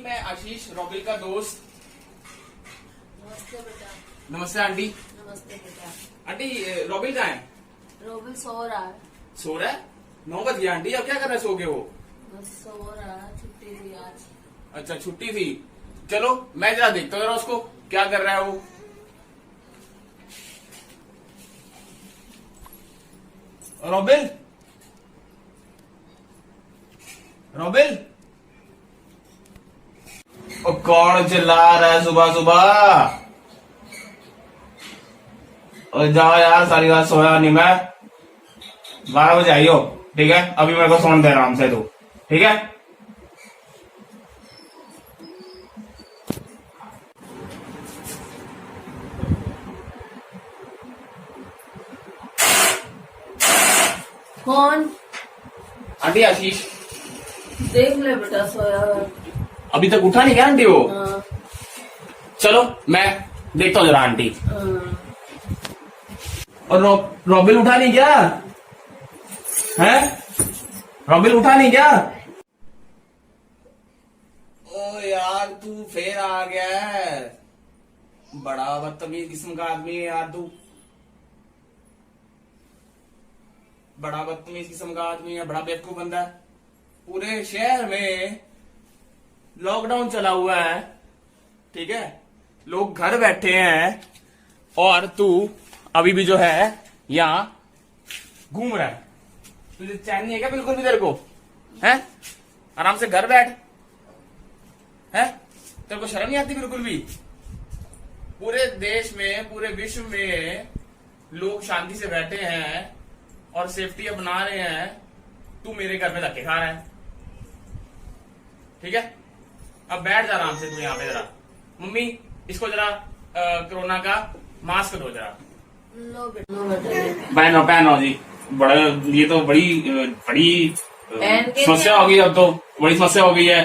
मैं आशीष रॉबिल का दोस्त। नमस्ते बेटा। नमस्ते आंटी। नमस्ते बेटा। आंटी रॉबिल कहाँ है? रोबिल सो रहा है। सो रहा है? 9 बज गया आंटी, अब क्या कर रहे सो के वो? बस सो रहा है, छुट्टी थी आज। अच्छा छुट्टी थी, चलो मैं जरा देखता हूँ जरा उसको क्या कर रहा है वो। रॉबिल, रॉबिल, ओ कौन चिल्ला रहा है सुबह सुबह? और जाओ यार, सारी रात सोया नहीं मैं। 12 बजे आइयो, ठीक है? अभी मेरे को सोने दे आराम से तू, ठीक है? कौन? आंटी आशीष। देख ले बेटा, सोया हुआ है। अभी तक उठा नहीं क्या आंटी वो? हाँ, चलो मैं देखता हूँ जरा आंटी। हाँ। और रॉबिल उठा नहीं क्या? हैं? रॉबिल उठा नहीं क्या? ओ यार तू फिर आ गया है। बड़ा बदतमीज किस्म का आदमी है यार तू। बड़ा बदतमीज किस्म का आदमी है, बड़ा बेवकूफ बंदा है। पूरे शहर में लॉकडाउन चला हुआ है, ठीक है? लोग घर बैठे हैं और तू अभी भी जो है यहाँ घूम रहा है। तुझे चैन नहीं है क्या बिल्कुल भी तेरे को? हैं? आराम से घर बैठ। हैं? तेरे को शर्म नहीं आती बिल्कुल भी? पूरे देश में, पूरे विश्व में लोग शांति से बैठे हैं और सेफ्टी अपना रहे हैं, तू मेरे घर में धक्के खा रहा है, ठीक है? अब बैठ जा आराम से तू यहाँ पे जरा। मम्मी इसको जरा कोरोना का मास्क दो जरा। लो बेटा। पहनो जी। बड़ा ये तो बड़ी बड़ी पहन के समस्या हो गई, अब तो बड़ी समस्या हो गई है।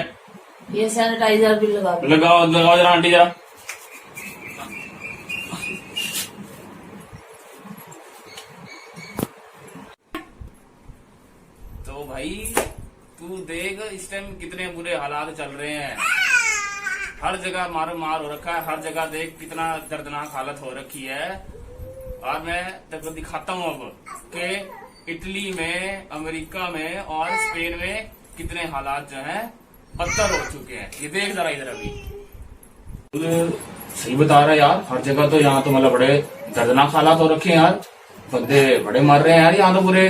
ये सैनिटाइजर भी लगा दो। लगाओ लगाओ जरा आंटी जरा। तो भाई तू देख इस टाइम कितने बुरे हालात चल रहे हैं। हर जगह मारो मार हो रखा है, हर जगह देख कितना दर्दनाक हालत हो रखी है। और मैं तेरे को दिखाता हूँ अब कि इटली में, अमेरिका में और स्पेन में कितने हालात जो हैं बदतर हो चुके हैं। ये देख जरा इधर अभी। सही बता रहा है यार, हर जगह तो यहाँ तो मतलब बड़े दर्दनाक हालात हो रखे हैं यार। बंदे बड़े मर रहे हैं यार यहाँ तो पूरे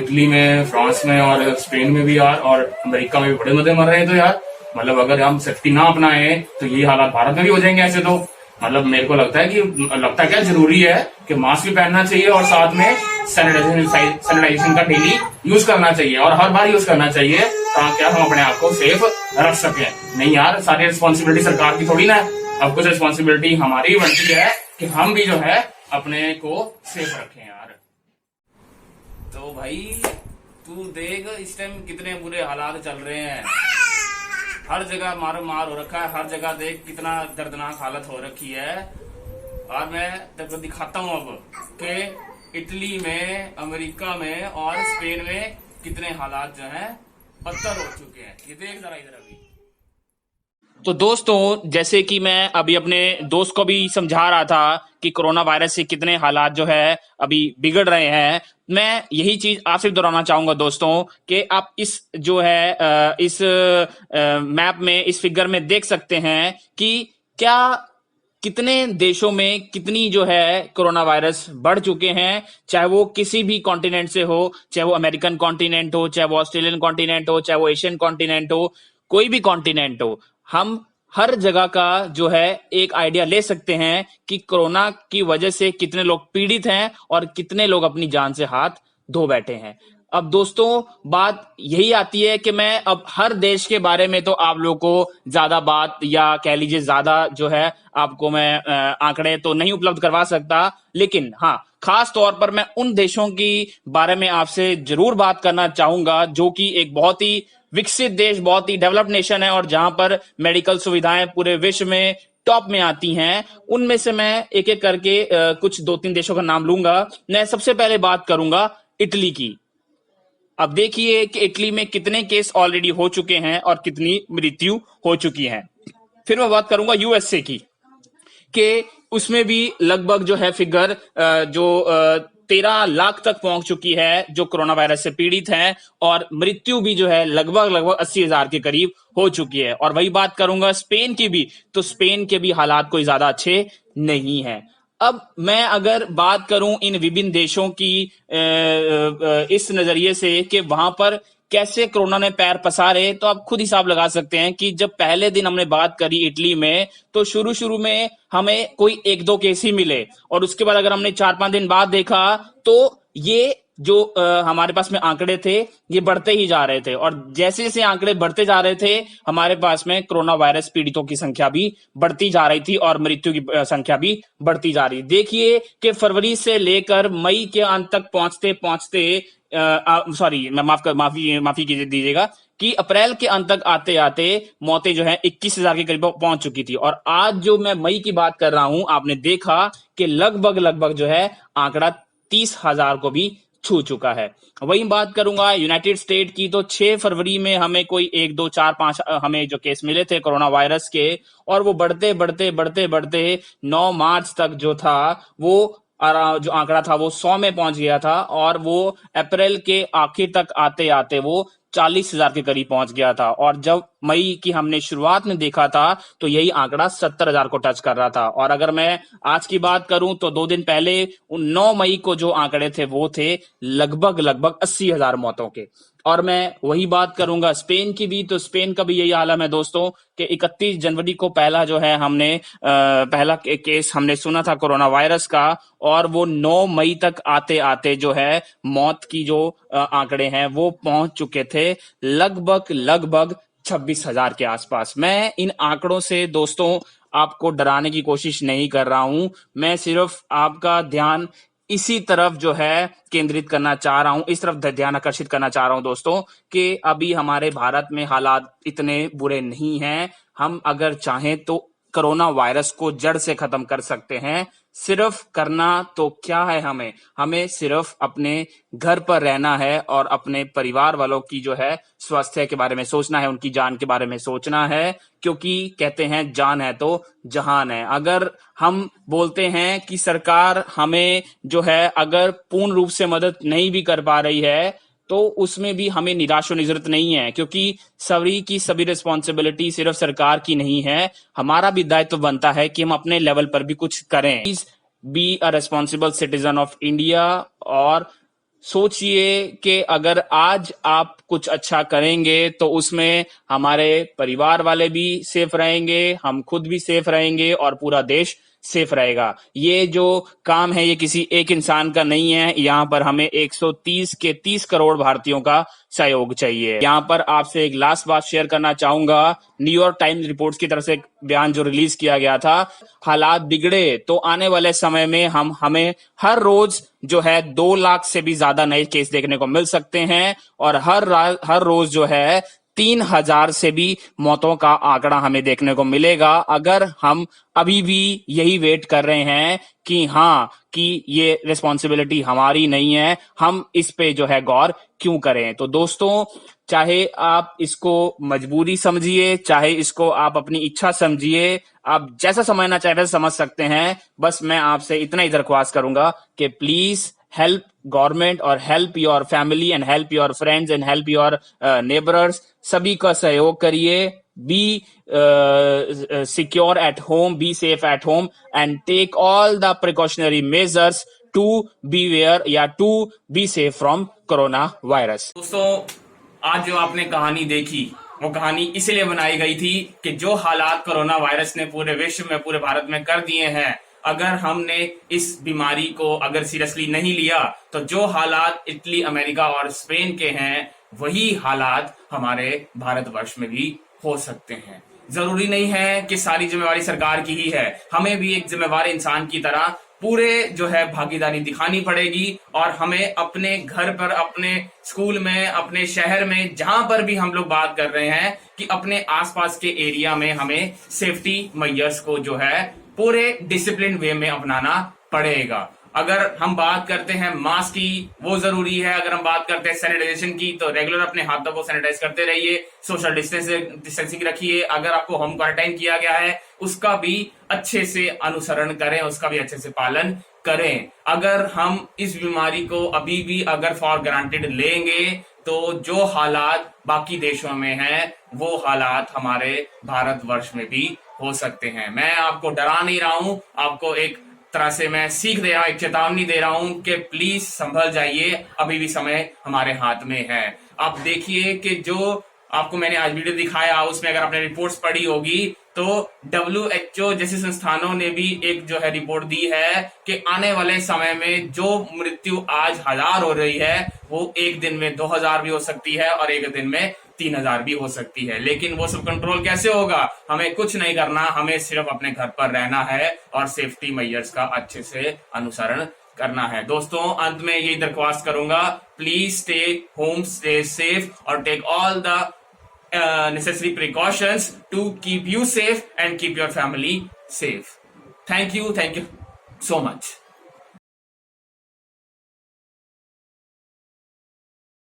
इटली में, फ्रांस में और स्पेन में भी यार, और अमेरिका में भी बड़े बंदे मर रहे हैं। तो यार मतलब अगर हम सेफ्टी ना अपनाए तो ये हालात भारत में भी हो जाएंगे ऐसे। तो मतलब मेरे को लगता है क्या जरूरी है कि मास्क भी पहनना चाहिए और साथ में सैनिटाइजेशन का डेली यूज करना चाहिए और हर बार यूज करना चाहिए, ताकि हम अपने आप को सेफ रख सकें। नहीं यार, सारी रिस्पॉन्सिबिलिटी सरकार की थोड़ी ना है। अब कुछ रिस्पॉन्सिबिलिटी हमारी भी बनती है कि हम भी जो है अपने को सेफ रखें यार। तो भाई तू देख इस टाइम कितने बुरे हालात चल रहे हैं। हर जगह मारो मार हो रखा है, हर जगह देख कितना दर्दनाक हालत हो रखी है। और मैं तेरे को दिखाता हूँ अब कि इटली में, अमेरिका में और स्पेन में कितने हालात जो हैं बदतर हो चुके हैं। ये देख जरा इधर अभी। तो दोस्तों, जैसे कि मैं अभी अपने दोस्त को भी समझा रहा था कि कोरोना वायरस से कितने हालात जो है अभी बिगड़ रहे हैं, मैं यही चीज आपसे दोहराना चाहूंगा दोस्तों कि आप इस जो है इस मैप में, इस फिगर में देख सकते हैं कि क्या कितने देशों में कितनी जो है कोरोना वायरस बढ़ चुके हैं। चाहे वो किसी भी कॉन्टिनेंट से हो, चाहे वो अमेरिकन कॉन्टिनेंट हो, चाहे वो ऑस्ट्रेलियन कॉन्टिनेंट हो, चाहे वो एशियन कॉन्टिनेंट हो, कोई भी कॉन्टिनेंट हो, हम हर जगह का जो है एक आइडिया ले सकते हैं कि कोरोना की वजह से कितने लोग पीड़ित हैं और कितने लोग अपनी जान से हाथ धो बैठे हैं। अब दोस्तों, बात यही आती है कि मैं अब हर देश के बारे में तो आप लोगों को ज्यादा बात, या कह लीजिए ज्यादा जो है आपको मैं आंकड़े तो नहीं उपलब्ध करवा सकता, लेकिन हाँ, खास तौर पर मैं उन देशों की बारे में आपसे जरूर बात करना चाहूंगा जो कि एक बहुत ही विकसित देश, बहुत ही डेवलप्ड नेशन है और जहां पर मेडिकल सुविधाएं पूरे विश्व में टॉप में आती हैं। उनमें से मैं एक एक करके कुछ 2-3 देशों का नाम लूंगा। मैं सबसे पहले बात करूंगा इटली की। अब देखिए कि इटली में कितने केस ऑलरेडी हो चुके हैं और कितनी मृत्यु हो चुकी है। फिर मैं बात करूंगा यूएसए की, कि उसमें भी लगभग जो है फिगर जो 13 लाख तक पहुंच चुकी है जो कोरोना वायरस से पीड़ित हैं, और मृत्यु भी जो है लगभग 80,000 के करीब हो चुकी है। और वही बात करूंगा स्पेन की भी, तो स्पेन के भी हालात कोई ज्यादा अच्छे नहीं है। अब मैं अगर बात करूं इन विभिन्न देशों की इस नजरिए से कि वहां पर कैसे कोरोना ने पैर पसारे, तो आप खुद हिसाब लगा सकते हैं कि जब पहले दिन हमने बात करी इटली में, तो शुरू शुरू में हमें कोई 1-2 केस ही मिले, और उसके बाद अगर हमने 4-5 दिन बाद देखा तो ये जो हमारे पास में आंकड़े थे ये बढ़ते ही जा रहे थे, और जैसे जैसे आंकड़े बढ़ते जा रहे थे हमारे पास में कोरोना वायरस पीड़ितों की संख्या भी बढ़ती जा रही थी और मृत्यु की संख्या भी बढ़ती जा रही। देखिए कि फरवरी से लेकर मई के अंत तक पहुंचते पहुंचते सॉरी मैं माफी दीजिएगा कि अप्रैल के अंत तक आते आते मौतें जो है 21,000 के करीब पहुंच चुकी थी, और आज जो मैं मई की बात कर रहा हूं आपने देखा कि लगभग जो है आंकड़ा 30,000 को भी छू चुका है। वही बात करूंगा यूनाइटेड स्टेट की, तो 6 फरवरी में हमें कोई 1, 2, 4, 5 हमें जो केस मिले थे कोरोना वायरस के, और वो बढ़ते 9 मार्च तक जो था वो जो आंकड़ा था वो 100 में पहुंच गया था, और वो अप्रैल के आखिर तक आते आते वो 40,000 के करीब पहुंच गया था, और जब मई की हमने शुरुआत में देखा था तो यही आंकड़ा 70,000 को टच कर रहा था। और अगर मैं आज की बात करूं तो 2 दिन पहले 9 मई को जो आंकड़े थे वो थे लगभग 80,000 मौतों के। और मैं वही बात करूंगा स्पेन की भी, तो स्पेन का भी यही आलम है दोस्तों कि 31 जनवरी को पहला जो है हमने पहला केस हमने सुना था कोरोना वायरस का, और वो 9 मई तक आते आते जो है मौत की जो आंकड़े हैं वो पहुंच चुके थे लगभग 26,000 के आसपास। मैं इन आंकड़ों से दोस्तों आपको डराने की कोशिश नहीं कर रहा हूं, मैं सिर्फ आपका ध्यान इसी तरफ जो है केंद्रित करना चाह रहा हूं, इस तरफ ध्यान आकर्षित करना चाह रहा हूं दोस्तों कि अभी हमारे भारत में हालात इतने बुरे नहीं हैं। हम अगर चाहें तो कोरोना वायरस को जड़ से खत्म कर सकते हैं। सिर्फ करना तो क्या है, हमें सिर्फ अपने घर पर रहना है और अपने परिवार वालों की जो है स्वास्थ्य के बारे में सोचना है, उनकी जान के बारे में सोचना है, क्योंकि कहते हैं जान है तो जहान है। अगर हम बोलते हैं कि सरकार हमें जो है अगर पूर्ण रूप से मदद नहीं भी कर पा रही है तो उसमें भी हमें निराश होने की जरूरत नहीं है, क्योंकि सभी की सभी रिस्पॉन्सिबिलिटी सिर्फ सरकार की नहीं है। हमारा भी दायित्व बनता है कि हम अपने लेवल पर भी कुछ करें। Please be a responsible citizen of India, और सोचिए कि अगर आज आप कुछ अच्छा करेंगे तो उसमें हमारे परिवार वाले भी सेफ रहेंगे, हम खुद भी सेफ रहेंगे और पूरा देश सेफ रहेगा। ये जो काम है ये किसी एक इंसान का नहीं है, यहाँ पर हमें 130 के 30 करोड़ भारतीयों का सहयोग चाहिए। यहाँ पर आपसे एक लास्ट बात शेयर करना चाहूंगा। न्यूयॉर्क टाइम्स रिपोर्ट्स की तरफ से एक बयान जो रिलीज किया गया था, हालात बिगड़े तो आने वाले समय में हमें हर रोज जो है 2 लाख से भी ज्यादा नए केस देखने को मिल सकते हैं, और हर रोज जो है 3,000 से भी मौतों का आंकड़ा हमें देखने को मिलेगा, अगर हम अभी भी यही वेट कर रहे हैं कि हाँ कि ये रिस्पॉन्सिबिलिटी हमारी नहीं है, हम इस पे जो है गौर क्यों करें। तो दोस्तों, चाहे आप इसको मजबूरी समझिए, चाहे इसको आप अपनी इच्छा समझिए, आप जैसा समझना चाहे वैसा समझ सकते हैं। बस मैं आपसे इतना ही दरख्वास्त करूंगा कि प्लीज हेल्प गवर्नमेंट और help your family and help your friends and help your neighbours. सभी का सहयोग करिए। Be secure at home, be safe at home and take all the precautionary measures to be aware या to be safe from corona virus. दोस्तों, आज जो आपने कहानी देखी वो कहानी इसलिए बनाई गई थी कि जो हालात कोरोना वायरस ने पूरे विश्व में, पूरे भारत में कर दिए हैं, अगर हमने इस बीमारी को अगर सीरियसली नहीं लिया तो जो हालात इटली, अमेरिका और स्पेन के हैं वही हालात हमारे भारतवर्ष में भी हो सकते हैं। जरूरी नहीं है कि सारी जिम्मेवारी सरकार की ही है, हमें भी एक जिम्मेवार इंसान की तरह पूरे जो है भागीदारी दिखानी पड़ेगी, और हमें अपने घर पर, अपने स्कूल में, अपने शहर में, जहां पर भी हम लोग बात कर रहे हैं कि अपने आसपास के एरिया में हमें सेफ्टी मेजर्स को जो है पूरे डिसिप्लिन वे में अपनाना पड़ेगा। अगर हम बात करते हैं मास्क की, वो जरूरी है। अगर हम बात करते हैं सैनिटाइजेशन की, तो रेगुलर अपने हाथों को सैनिटाइज करते रहिए, सोशल डिस्टेंसिंग रखिए। अगर आपको होम क्वारंटाइन किया गया है उसका भी अच्छे से अनुसरण करें, उसका भी अच्छे से पालन करें। अगर हम इस बीमारी को अभी भी अगर फॉर ग्रांटेड लेंगे तो जो हालात बाकी देशों में हैं वो हालात हमारे भारतवर्ष में भी हो सकते हैं। मैं आपको डरा नहीं रहा हूं, आपको एक तरह से मैं सीख दे रहा हूं, एक चेतावनी दे रहा हूं कि प्लीज संभल जाइए, अभी भी समय हमारे हाथ में है। आप देखिए कि जो आपको मैंने आज वीडियो दिखाया उसमें अगर आपने रिपोर्ट्स पढ़ी होगी तो WHO जैसे संस्थानों ने भी एक जो है रिपोर्ट दी है कि आने वाले समय में जो मृत्यु आज 1000 हो रही है वो एक दिन में 2000 भी हो सकती है और एक दिन में 3000 भी हो सकती है। लेकिन वो सब कंट्रोल कैसे होगा? हमें कुछ नहीं करना, हमें सिर्फ अपने घर पर रहना है और सेफ्टी मेजर्स का अच्छे से अनुसरण करना है। दोस्तों, अंत में यही दरख्वास्त करूंगा, please stay home, stay safe और take all the necessary precautions to keep you safe and keep your family safe. Thank you so much.